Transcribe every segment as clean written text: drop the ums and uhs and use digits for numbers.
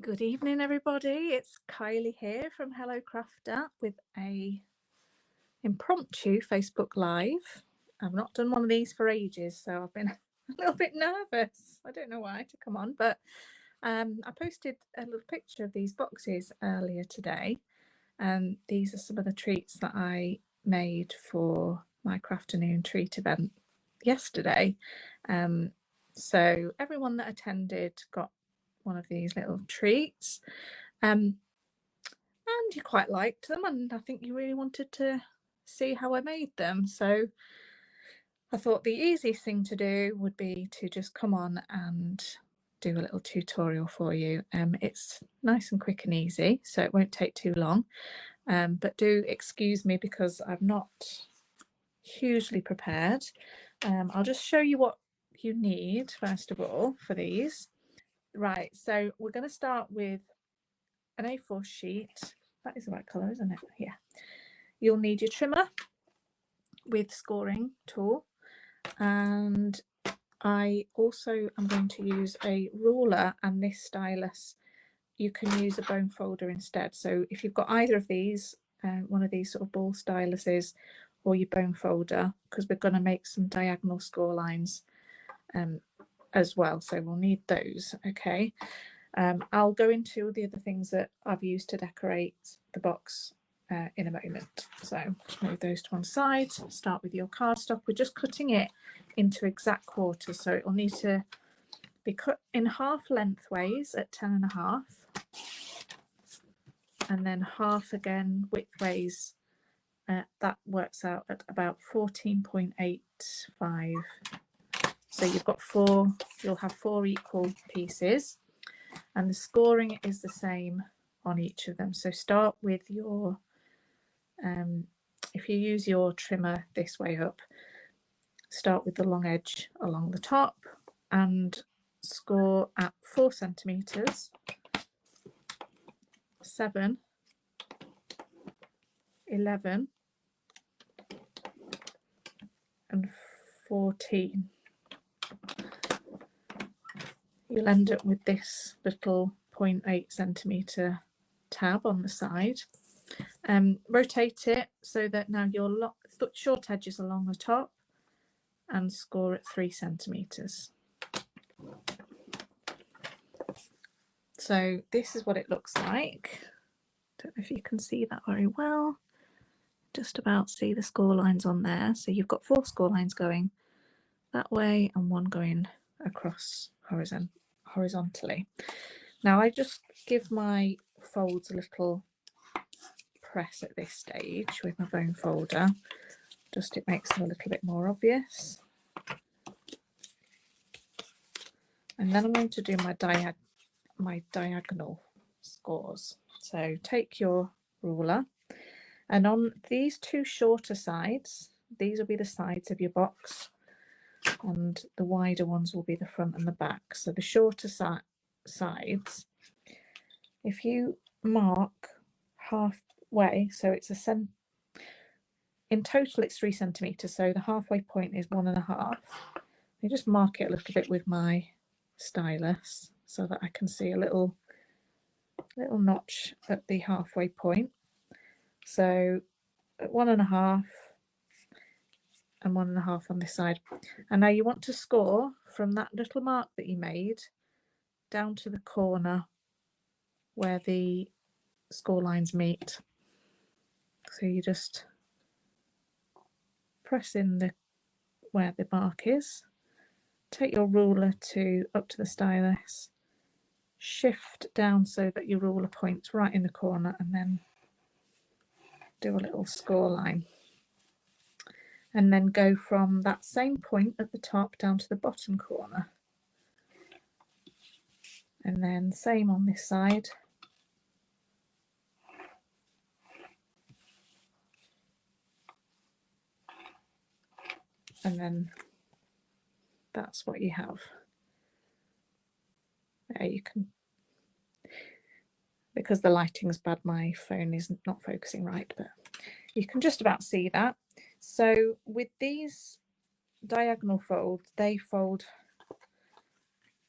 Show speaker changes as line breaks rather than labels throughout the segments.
Good evening, everybody. It's Kylie here from Hello Crafter with a impromptu Facebook Live. I've not done one of these for ages, so I've been a little bit nervous. I don't know why to come on, but I posted a little picture of these boxes earlier today. These are some of the treats that I made for my Crafternoon treat event yesterday. So everyone that attended got one of these little treats. And you quite liked them, and I think you really wanted to see how I made them. So I thought the easiest thing to do would be to just come on and do a little tutorial for you. It's nice and quick and easy, so it won't take too long. But do excuse me because I'm not hugely prepared. I'll just show you what you need first of all for these. Right, so we're going to start with an A4 sheet. That is the right colour, isn't it? Yeah. You'll need your trimmer with scoring tool, and I also am going to use a ruler and this stylus. You can use a bone folder instead. So if you've got either of these, one of these sort of ball styluses or your bone folder, because we're going to make some diagonal score lines as well, so we'll need those. Okay. I'll go into the other things that I've used to decorate the box in a moment. So move those to one side. Start with your cardstock. We're just cutting it into exact quarters, so it will need to be cut in half lengthways at 10.5, and then half again widthways. That works out at about 14.85. So you've got four. You'll have 4 equal pieces, and the scoring is the same on each of them. So start with your if you use your trimmer this way up, start with the long edge along the top and score at 4 centimeters, 7, 11 and 14. You'll end up with this little 0.8 centimeter tab on the side. Rotate it so that now your short edges along the top, and score at 3 centimeters. So this is what it looks like. Don't know if you can see that very well. Just about see the score lines on there. So you've got 4 score lines going that way and 1 going across horizontally. Now I just give my folds a little press at this stage with my bone folder. Just it makes them a little bit more obvious. And then I'm going to do my diagonal scores. So take your ruler, and on these 2 shorter sides, these will be the sides of your box, and the wider ones will be the front and the back. So the shorter sides, if you mark halfway, so it's in total it's 3 centimeters, so the halfway point is 1.5. I just mark it a little bit with my stylus so that I can see a little notch at the halfway point. So at 1.5 and 1.5 on this side. And now you want to score from that little mark that you made down to the corner where the score lines meet. So you just press in where the mark is, take your ruler up to the stylus, shift down so that your ruler points right in the corner, and then do a little score line. And then go from that same point at the top down to the bottom corner. And then same on this side. And then that's what you have. There you can, because the lighting's bad, my phone is not focusing right, but you can just about see that. So with these diagonal folds, they fold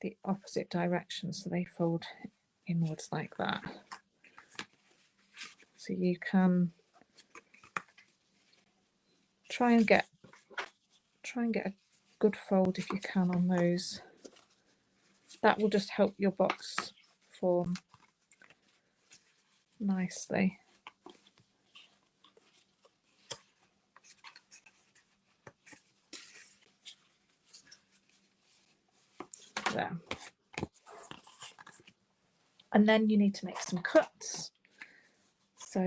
the opposite direction, so they fold inwards like that. So you can try and get a good fold if you can on those. That will just help your box form nicely. There. And then you need to make some cuts. So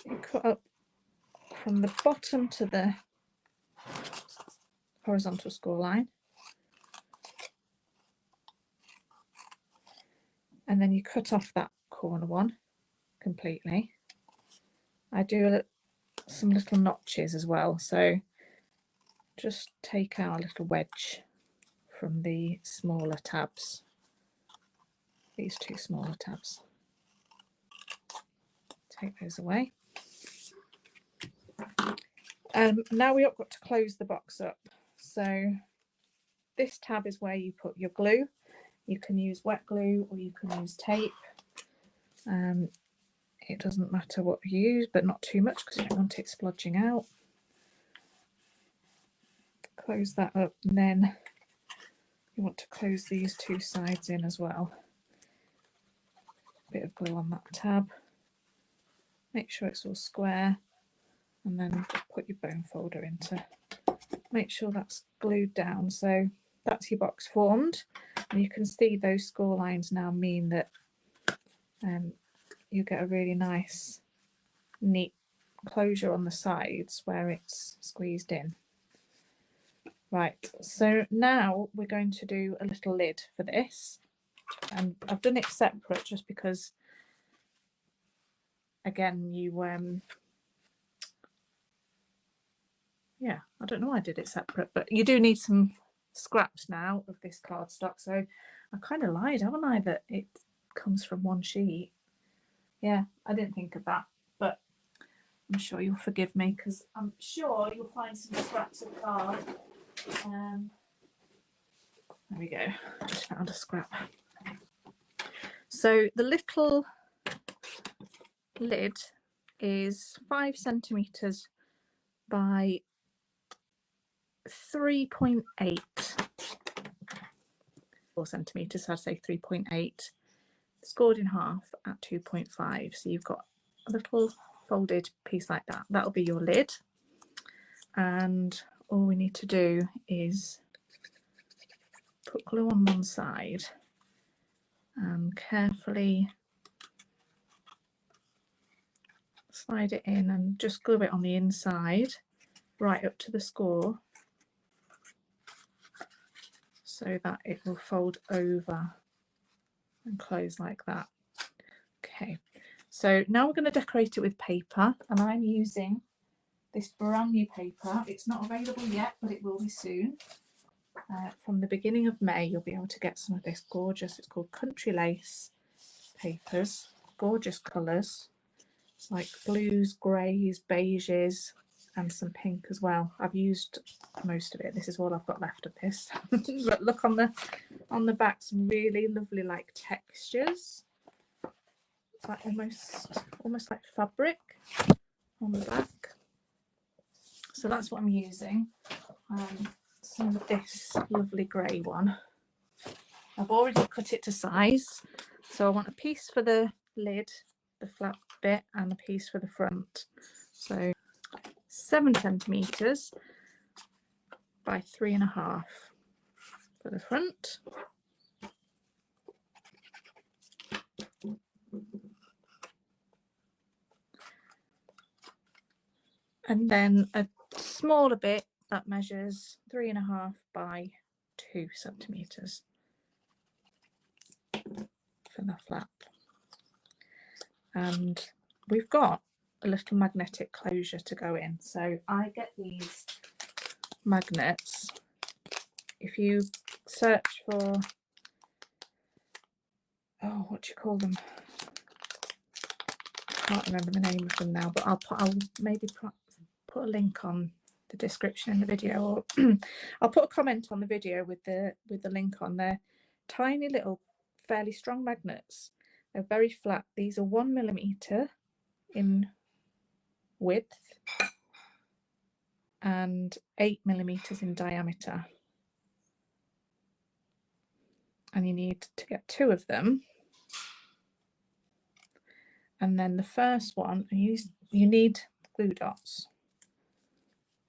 you cut up from the bottom to the horizontal score line, and then you cut off that corner one completely. I do some little notches as well, so just take out a little wedge from the smaller tabs, these two smaller tabs. Take those away. Now we've got to close the box up. So this tab is where you put your glue. You can use wet glue or you can use tape. It doesn't matter what you use, but not too much because you don't want it splodging out. Close that up, and then you want to close these two sides in as well. Bit of glue on that tab. Make sure it's all square, and then put your bone folder in to make sure that's glued down. So that's your box formed, and you can see those score lines now mean that you get a really nice neat closure on the sides where it's squeezed in. Right, so now we're going to do a little lid for this, and I've done it separate just because, again, yeah, I don't know why I did it separate, but you do need some scraps now of this cardstock. So I kind of lied, haven't I, that it comes from one sheet. Yeah, I didn't think of that, but I'm sure you'll forgive me because I'm sure you'll find some scraps of card. There we go, I just found a scrap. So the little lid is 5 centimetres by 3.8, 4 centimetres, so I'd say 3.8, scored in half at 2.5. So you've got a little folded piece like that. That'll be your lid, and all we need to do is put glue on one side and carefully slide it in and just glue it on the inside right up to the score so that it will fold over and close like that. Okay, so now we're going to decorate it with paper, and I'm using this brand new paper. It's not available yet, but it will be soon. From the beginning of May you'll be able to get some of this gorgeous, it's called Country Lace papers, gorgeous colours. It's like blues, greys, beiges, and some pink as well. I've used most of it. This is all I've got left of this. But look on the back, some really lovely like textures. It's like almost like fabric on the back. So that's what I'm using. Some of this lovely grey one. I've already cut it to size, so I want a piece for the lid, the flat bit, and a piece for the front. So 7 centimetres by 3.5 for the front. And then a smaller bit that measures 3.5 by 2 centimetres for the flap. And we've got a little magnetic closure to go in. So I get these magnets. If you search for, oh, what do you call them? I can't remember the name of them now, but I'll maybe put a link on the description in the video, or I'll put a comment on the video with the link on there. Tiny little fairly strong magnets. They're very flat. These are 1mm in width and 8mm in diameter. And you need to get 2 of them. And then the first one, you need glue dots.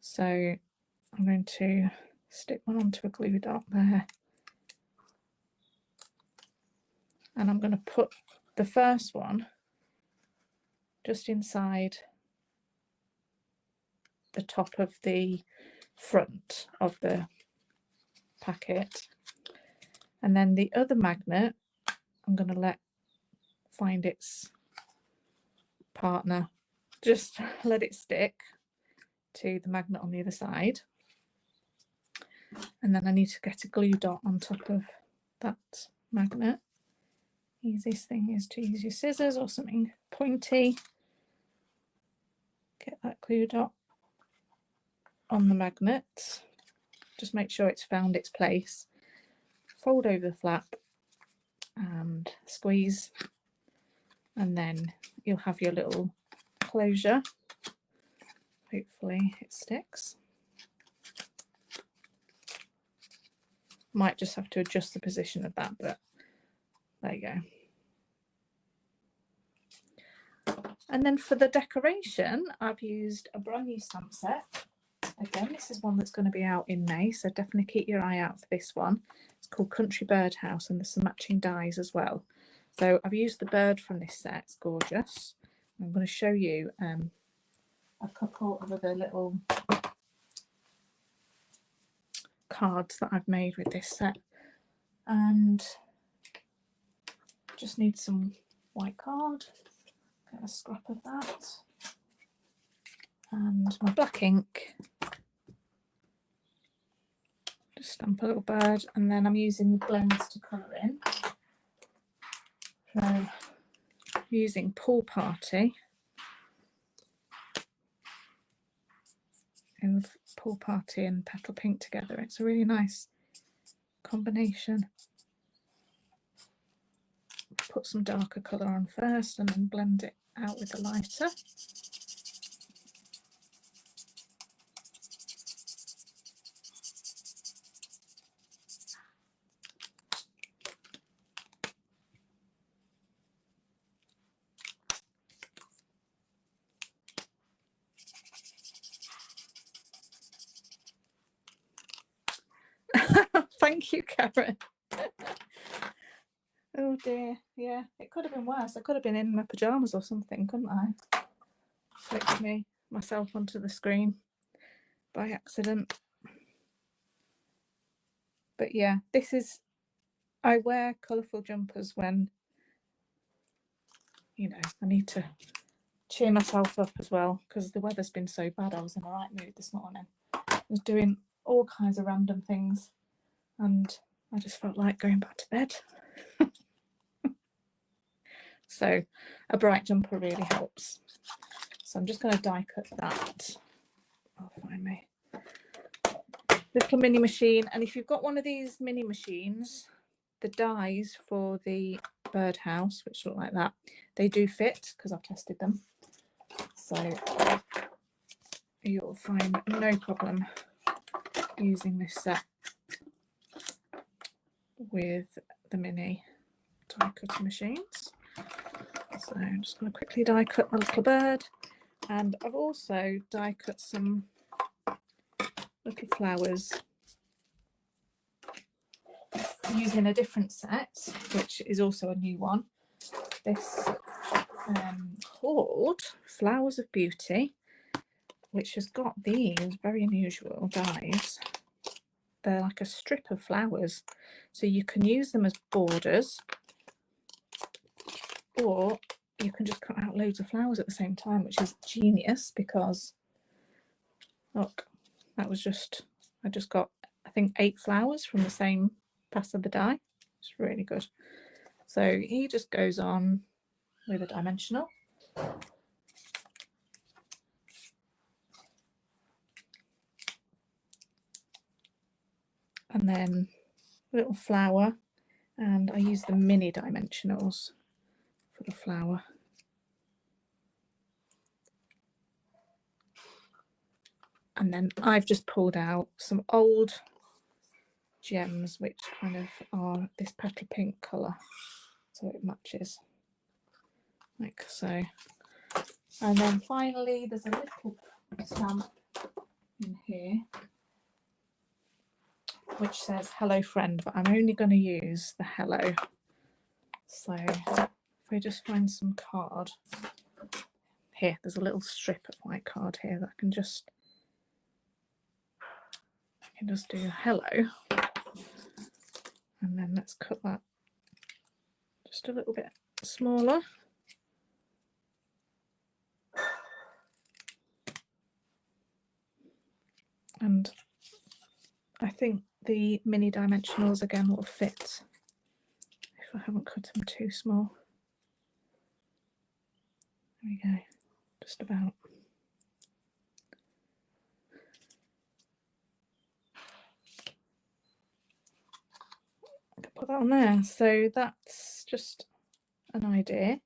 So I'm going to stick one onto a glue dot there. And I'm going to put the first one just inside the top of the front of the packet. And then the other magnet, I'm going to find its partner. Just let it stick to the magnet on the other side. And then I need to get a glue dot on top of that magnet. Easiest thing is to use your scissors or something pointy. Get that glue dot on the magnet. Just make sure it's found its place. Fold over the flap and squeeze, and then you'll have your little closure. Hopefully it sticks. Might just have to adjust the position of that, but there you go. And then for the decoration, I've used a brand new stamp set. Again, this is one that's going to be out in May, so definitely keep your eye out for this one. It's called Country Birdhouse, and there's some matching dies as well. So I've used the bird from this set. It's gorgeous. I'm going to show you a couple of other little cards that I've made with this set, and just need some white card. Get a scrap of that and my black ink. Just stamp a little bird, and then I'm using blends to colour in. So I'm using Pool Party and Pool Party and Petal Pink together. It's a really nice combination. Put some darker colour on first and then blend it out with the lighter. Thank you, Karen. Oh dear, yeah, it could have been worse. I could have been in my pyjamas or something, couldn't I? Flicked myself onto the screen by accident. But yeah, I wear colourful jumpers when, you know, I need to cheer myself up as well, because the weather's been so bad. I was in the right mood this morning. I was doing all kinds of random things and I just felt like going back to bed. So a bright jumper really helps. So I'm just going to die cut that. I'll find my little mini machine. And if you've got one of these mini machines, the dies for the birdhouse, which look like that, they do fit because I've tested them. So you'll find no problem using this set with the mini die cutting machines. So I'm just going to quickly die cut my little bird, and I've also die cut some little flowers using a different set, which is also a new one. This called Flowers of Beauty, which has got these very unusual dies. They're like a strip of flowers, so you can use them as borders, or you can just cut out loads of flowers at the same time, which is genius, because look, that was I just got, I think, 8 flowers from the same pass of the die. It's really good. So he just goes on with a dimensional. And then a little flower and I use the mini dimensionals for the flower. And then I've just pulled out some old gems which kind of are this petal pink colour, so it matches like so. And then finally there's a little stamp in here which says hello friend, but I'm only going to use the hello. So if I just find some card here, there's a little strip of white card here that I can just do hello, and then let's cut that just a little bit smaller. And I think the mini dimensionals again will fit if I haven't cut them too small. There we go, just about. I can put that on there. So that's just an idea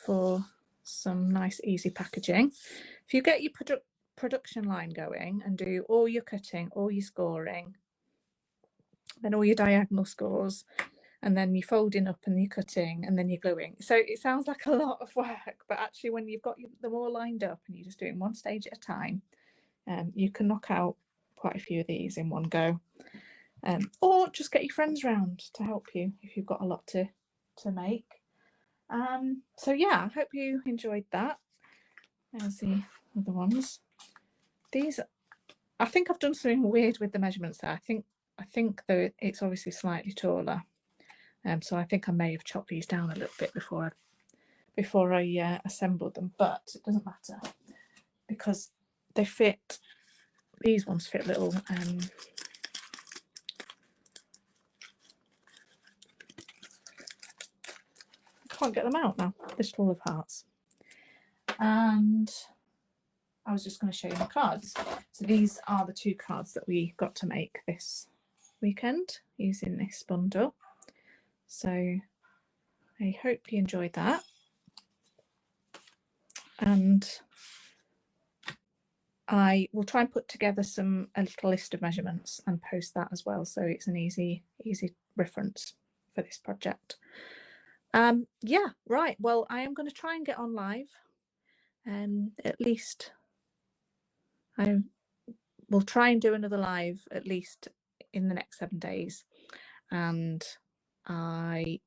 for some nice easy packaging. If you get your production line going and do all your cutting, all your scoring, then all your diagonal scores, and then you're folding up and you're cutting and then you're gluing. So it sounds like a lot of work, but actually when you've got them all lined up and you're just doing one stage at a time, you can knock out quite a few of these in one go. Or just get your friends round to help you if you've got a lot to make. So yeah, I hope you enjoyed that. There's the other ones. These, I think I've done something weird with the measurements there. I think though it's obviously slightly taller, so I think I may have chopped these down a little bit before I assembled them, but it doesn't matter because they fit. These ones fit little can't get them out now. They're full of hearts. And I was just going to show you the cards. So these are the 2 cards that we got to make this weekend using this bundle. So I hope you enjoyed that. And I will try and put together a little list of measurements and post that as well, so it's an easy reference for this project. Yeah, right, well, I am going to try and get on live, at least I will try and do another live at least in the next 7 days, and I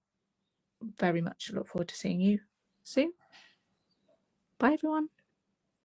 very much look forward to seeing you soon. Bye everyone.